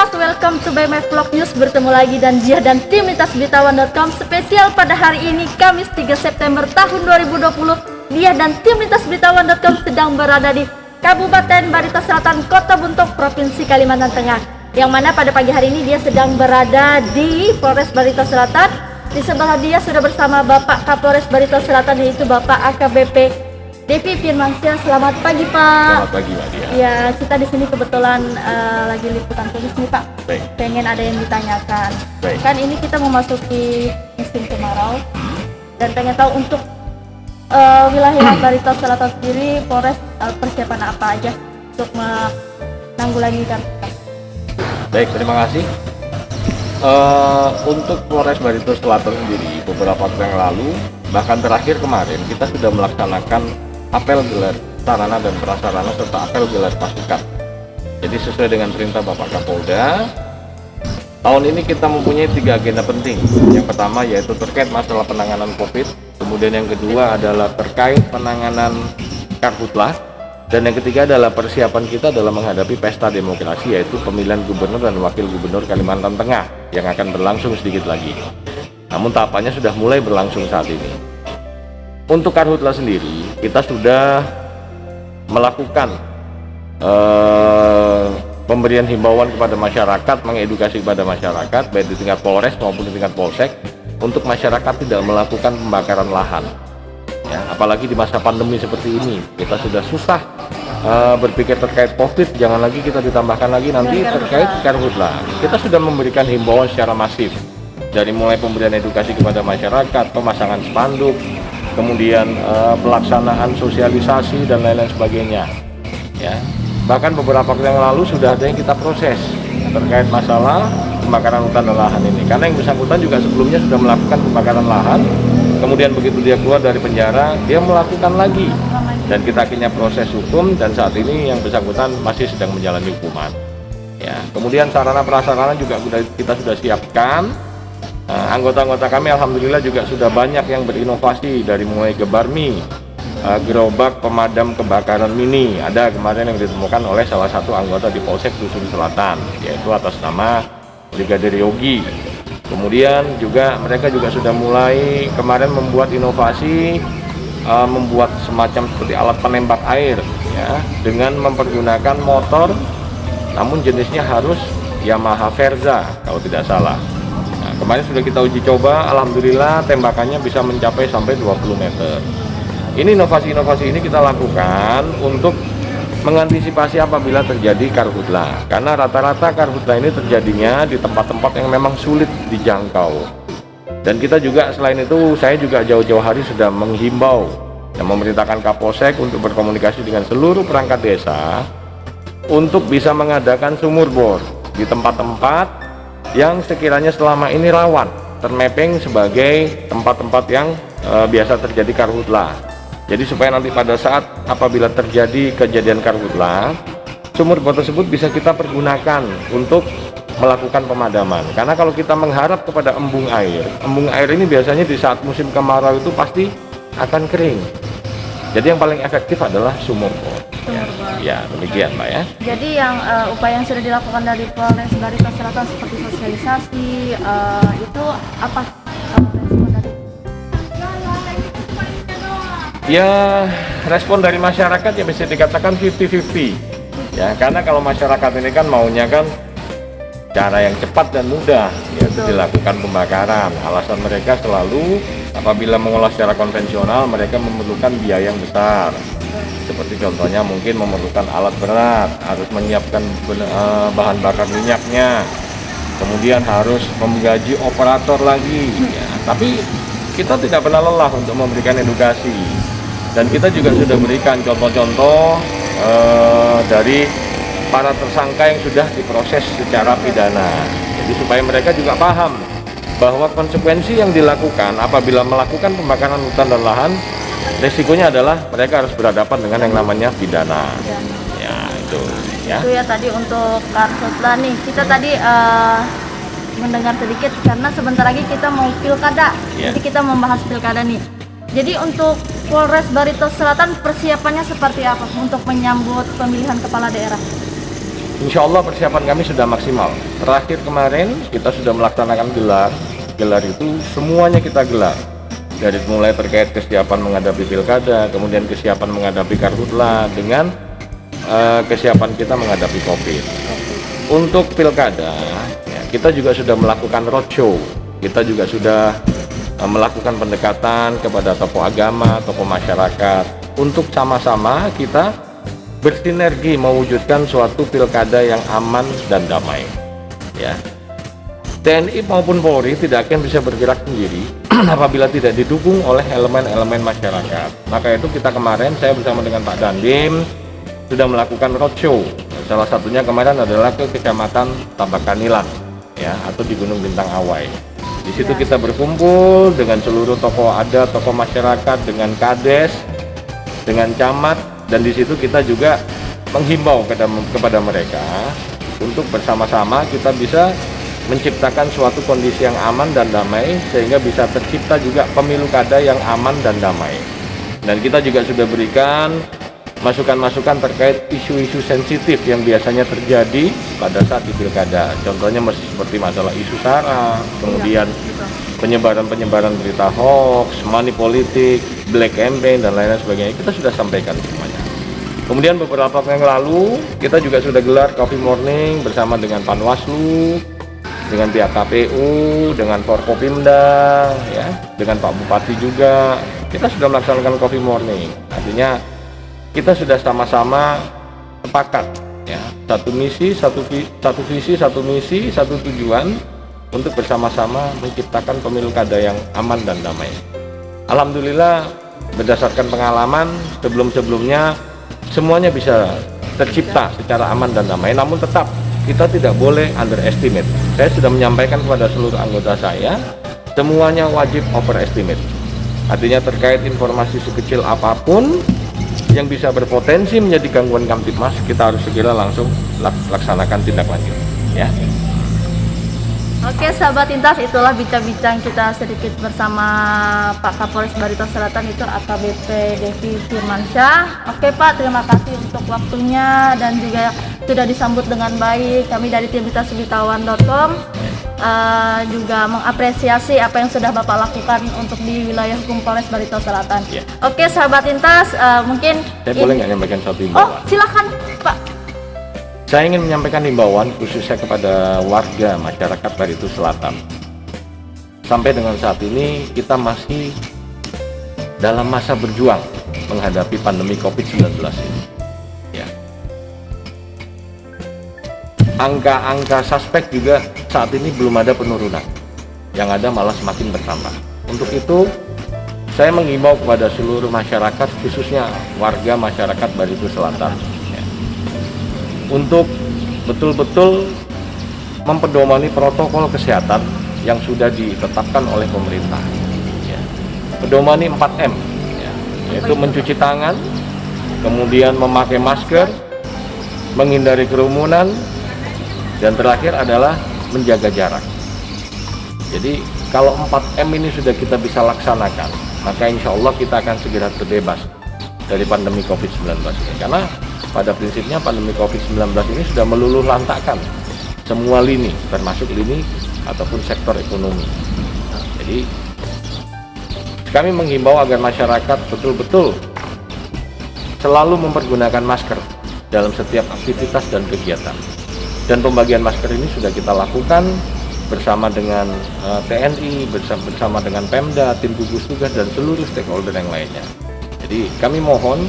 Lintas, welcome to BMF Vlog News. Bertemu lagi dan Dia dan tim lintasberitahuan.com spesial pada hari ini Kamis 3 September tahun 2020. Dia dan tim lintasberitahuan.com sedang berada di Kabupaten Barito Selatan, Kota Buntok, Provinsi Kalimantan Tengah. Yang mana pada pagi hari ini dia sedang berada di Polres Barito Selatan. Di sebelah dia sudah bersama Bapak Kapolres Barito Selatan, yaitu Bapak AKBP Devi Firmansyah. Selamat pagi, Pak. Selamat pagi, Mbak Dia. Ya, kita di sini kebetulan lagi liputan tulis nih, Pak. Baik. Pengen ada yang ditanyakan. Baik. Kan ini kita memasuki musim kemarau dan pengen tahu untuk wilayah Barito Selatan sendiri, Polres persiapan apa aja untuk menanggulangi karhutlah. Baik, terima kasih. Untuk Polres Barito Selatan sendiri, beberapa waktu yang lalu, bahkan terakhir kemarin, kita sudah melaksanakan apel gelar sarana dan prasarana serta apel gelar pasukan. Jadi sesuai dengan perintah Bapak Kapolda, tahun ini kita mempunyai 3 agenda penting. Yang pertama yaitu terkait masalah penanganan COVID, kemudian yang kedua adalah terkait penanganan karhutlah, dan yang ketiga adalah persiapan kita dalam menghadapi pesta demokrasi, yaitu pemilihan gubernur dan wakil gubernur Kalimantan Tengah yang akan berlangsung sedikit lagi. Namun tahapannya sudah mulai berlangsung saat ini. Untuk karhutlah sendiri, kita sudah melakukan pemberian himbauan kepada masyarakat, mengedukasi kepada masyarakat, baik di tingkat Polres maupun di tingkat Polsek, untuk masyarakat tidak melakukan pembakaran lahan. Ya, apalagi di masa pandemi seperti ini, kita sudah susah berpikir terkait COVID, jangan lagi kita ditambahkan lagi nanti terkait karhutlah. Kita sudah memberikan himbauan secara masif, dari mulai pemberian edukasi kepada masyarakat, pemasangan spanduk, kemudian pelaksanaan sosialisasi dan lain-lain sebagainya. Ya, bahkan beberapa waktu yang lalu sudah ada yang kita proses terkait masalah pembakaran hutan dan lahan ini, karena yang bersangkutan juga sebelumnya sudah melakukan pembakaran lahan, kemudian begitu dia keluar dari penjara, dia melakukan lagi, dan kita akhirnya proses hukum, dan saat ini yang bersangkutan masih sedang menjalani hukuman. Ya, kemudian sarana prasarana juga kita sudah siapkan. Anggota-anggota kami alhamdulillah juga sudah banyak yang berinovasi, dari mulai gebarmi, gerobak pemadam kebakaran mini, ada kemarin yang ditemukan oleh salah satu anggota di Polsek Dusun Selatan, yaitu atas nama Brigadir Yogi. Kemudian juga mereka juga sudah mulai kemarin membuat inovasi, membuat semacam seperti alat penembak air, ya, dengan mempergunakan motor, namun jenisnya harus Yamaha Verza kalau tidak salah. Nah, kemarin sudah kita uji coba, alhamdulillah tembakannya bisa mencapai sampai 20 meter. Ini inovasi-inovasi ini kita lakukan untuk mengantisipasi apabila terjadi karhutlah, karena rata-rata karhutlah ini terjadinya di tempat-tempat yang memang sulit dijangkau. Dan kita juga selain itu, saya juga jauh-jauh hari sudah menghimbau dan memerintahkan Kapolsek untuk berkomunikasi dengan seluruh perangkat desa untuk bisa mengadakan sumur bor di tempat-tempat yang sekiranya selama ini rawan termapping sebagai tempat-tempat yang biasa terjadi karhutlah. Jadi supaya nanti pada saat apabila terjadi kejadian karhutlah, sumur bor tersebut bisa kita pergunakan untuk melakukan pemadaman. Karena kalau kita mengharap kepada embung air ini biasanya di saat musim kemarau itu pasti akan kering. Jadi yang paling efektif adalah sumur bor. Ya, demikian Mbak ya. Jadi yang upaya yang sudah dilakukan dari Polres Barito Selatan seperti sosialisasi itu apa respon dari? Ya, respon dari masyarakat ya bisa dikatakan 50-50. Ya, karena kalau masyarakat ini kan maunya kan cara yang cepat dan mudah, yaitu dilakukan pembakaran. Alasan mereka selalu apabila mengolah secara konvensional mereka memerlukan biaya yang besar. Seperti contohnya mungkin memerlukan alat berat, harus menyiapkan bahan bakar minyaknya, kemudian harus menggaji operator lagi. Ya, tapi kita tidak pernah lelah untuk memberikan edukasi, dan kita juga sudah berikan contoh-contoh dari para tersangka yang sudah diproses secara pidana. Jadi supaya mereka juga paham bahwa konsekuensi yang dilakukan apabila melakukan pembakaran hutan dan lahan, resikonya adalah mereka harus berhadapan dengan yang namanya pidana. Ya, itu ya. Itu ya tadi untuk karhutlah nih. Kita tadi mendengar sedikit karena sebentar lagi kita mau pilkada. Jadi kita membahas pilkada nih. Jadi untuk Polres Barito Selatan persiapannya seperti apa untuk menyambut pemilihan kepala daerah? Insya Allah persiapan kami sudah maksimal. Terakhir kemarin kita sudah melaksanakan gelar. Gelar itu semuanya kita gelar. Dari mulai terkait kesiapan menghadapi pilkada, kemudian kesiapan menghadapi karhutla, dengan kesiapan kita menghadapi COVID. Untuk pilkada, ya, kita juga sudah melakukan roadshow. Kita juga sudah melakukan pendekatan kepada tokoh agama, tokoh masyarakat, untuk sama-sama kita bersinergi mewujudkan suatu pilkada yang aman dan damai. Ya, TNI maupun Polri tidak akan bisa bergerak sendiri apabila tidak didukung oleh elemen-elemen masyarakat. Maka itu kita kemarin, saya bersama dengan Pak Dandim sudah melakukan roadshow. Salah satunya kemarin adalah ke Kecamatan Tabakanilan, ya, atau di Gunung Bintang Awai. Di situ kita berkumpul dengan seluruh tokoh adat, tokoh masyarakat, dengan kades, dengan camat, dan di situ kita juga menghimbau kepada mereka untuk bersama-sama kita bisa menciptakan suatu kondisi yang aman dan damai, sehingga bisa tercipta juga pemilu kada yang aman dan damai. Dan kita juga sudah berikan masukan-masukan terkait isu-isu sensitif yang biasanya terjadi pada saat di pilkada. Contohnya seperti masalah isu SARA, kemudian penyebaran berita hoax, money politik, black campaign, dan lain-lain sebagainya. Kita sudah sampaikan semuanya. Kemudian beberapa waktu yang lalu kita juga sudah gelar coffee morning bersama dengan Panwaslu, dengan pihak KPU, dengan Forkopimda, ya, dengan Pak Bupati juga. Kita sudah melaksanakan coffee morning. Artinya kita sudah sama-sama sepakat, ya, satu misi, satu visi, satu misi, satu tujuan untuk bersama-sama menciptakan pemilu kada yang aman dan damai. Alhamdulillah, berdasarkan pengalaman sebelum-sebelumnya semuanya bisa tercipta secara aman dan damai. Namun tetap kita tidak boleh underestimate. Saya sudah menyampaikan kepada seluruh anggota saya, semuanya wajib overestimate. Artinya terkait informasi sekecil apapun yang bisa berpotensi menjadi gangguan Kamtibmas, kita harus segera langsung laksanakan tindak lanjut, ya. Oke sahabat Intas, itulah bincang-bincang kita sedikit bersama Pak Kapolres Barito Selatan, itu AKBP Devi Firmansyah. Oke Pak, terima kasih untuk waktunya dan juga sudah disambut dengan baik. Kami dari tim lintasberitahuan.com juga mengapresiasi apa yang sudah Bapak lakukan untuk di wilayah hukum Polres Barito Selatan. Ya. Oke sahabat Intas, mungkin saya boleh nggak menyampaikan satu himbauan? Oh silakan Pak. Saya ingin menyampaikan himbauan khususnya kepada warga masyarakat Barito Selatan. Sampai dengan saat ini kita masih dalam masa berjuang menghadapi pandemi COVID-19 ini. Ya. Angka-angka suspek juga saat ini belum ada penurunan. Yang ada malah semakin bertambah. Untuk itu, saya menghimbau kepada seluruh masyarakat, khususnya warga masyarakat Barito Selatan, untuk betul-betul mempedomani protokol kesehatan yang sudah ditetapkan oleh pemerintah. Ya. Pedomani 4M, ya, yaitu mencuci tangan, kemudian memakai masker, menghindari kerumunan, dan terakhir adalah menjaga jarak. Jadi kalau 4M ini sudah kita bisa laksanakan, maka insya Allah kita akan segera terbebas dari pandemi COVID-19 ini. Karena pada prinsipnya pandemi COVID-19 ini sudah meluluh lantakkan semua lini, termasuk lini ataupun sektor ekonomi. Jadi kami menghimbau agar masyarakat betul-betul selalu mempergunakan masker dalam setiap aktivitas dan kegiatan. Dan pembagian masker ini sudah kita lakukan bersama dengan TNI, bersama dengan Pemda, tim gugus tugas, dan seluruh stakeholder yang lainnya. Jadi kami mohon,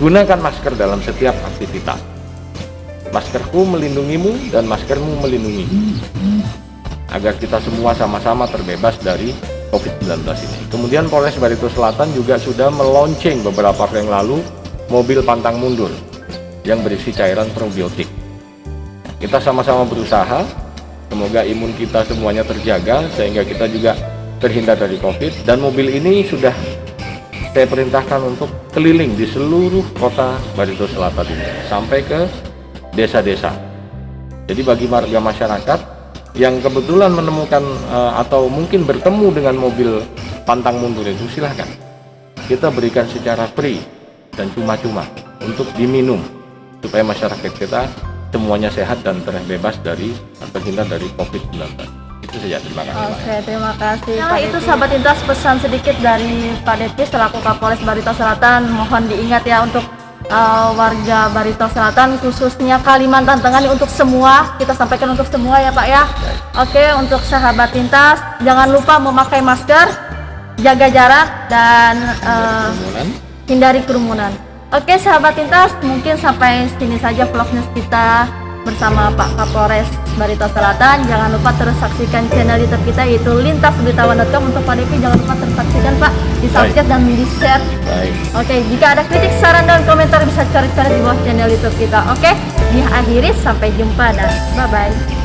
gunakan masker dalam setiap aktivitas. Maskerku melindungimu dan maskermu melindungi. Agar kita semua sama-sama terbebas dari COVID-19 ini. Kemudian Polres Barito Selatan juga sudah meluncing beberapa waktu yang lalu mobil pantang mundur yang berisi cairan probiotik. Kita sama-sama berusaha, semoga imun kita semuanya terjaga sehingga kita juga terhindar dari COVID. Dan mobil ini sudah saya perintahkan untuk keliling di seluruh kota Barito Selatan ini sampai ke desa-desa. Jadi bagi warga masyarakat yang kebetulan menemukan atau mungkin bertemu dengan mobil pantang mundur itu, silahkan kita berikan secara free dan cuma-cuma untuk diminum supaya masyarakat kita semuanya sehat dan terbebas dari terhindar dari COVID-19. Itu saja, terima kasih. Oke, terima kasih. Nah, itu sahabat Intas pesan sedikit dari Pak Depi selaku Kapolres Barito Selatan. Mohon diingat ya untuk warga Barito Selatan, khususnya Kalimantan Tengah ini, untuk semua, kita sampaikan untuk semua ya Pak ya. Oke, untuk sahabat Intas, jangan lupa memakai masker, jaga jarak, dan hindari kerumunan. Oke sahabat Intas, mungkin sampai sini saja vlog news kita bersama Pak Kapolres Barito Selatan. Jangan lupa terus saksikan channel YouTube kita yaitu lintasberitahuan.com. Untuk Pak Devi jangan lupa terus saksikan Pak, di subscribe dan di share. Oke, jika ada kritik, saran dan komentar bisa cari-cari di bawah channel YouTube kita. Oke, diakhiri, sampai jumpa dan bye bye.